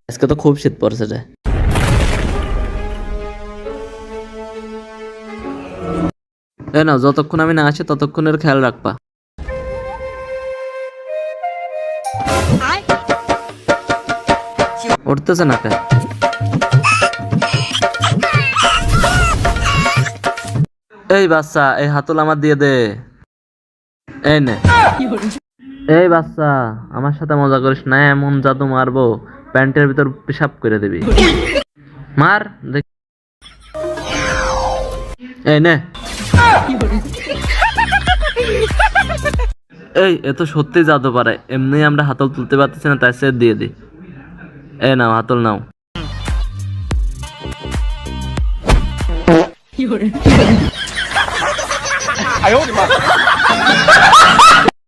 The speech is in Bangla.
আজকে তো খুব শীত পড়ছে রে। এই নাও, যতক্ষণ আমি না আসি ততক্ষণের খেয়াল রাখবা। উঠতেছে না কে? এই বাচ্চা, এই হাতল আমার দিয়ে দে। এই নে। এই বাচ্চা, আমার সাথে মজা করিস না, এমন জাদু মারবো প্যান্টের ভিতর পেশাব করে দিবি। মার দেখ। এই নে। এই এ তো সত্যি জাদু পারে, এমনি আমরা হাতল তুলতে পারতেছি না, তাই সে দিয়ে দি। এই নাও, হাতল নাও।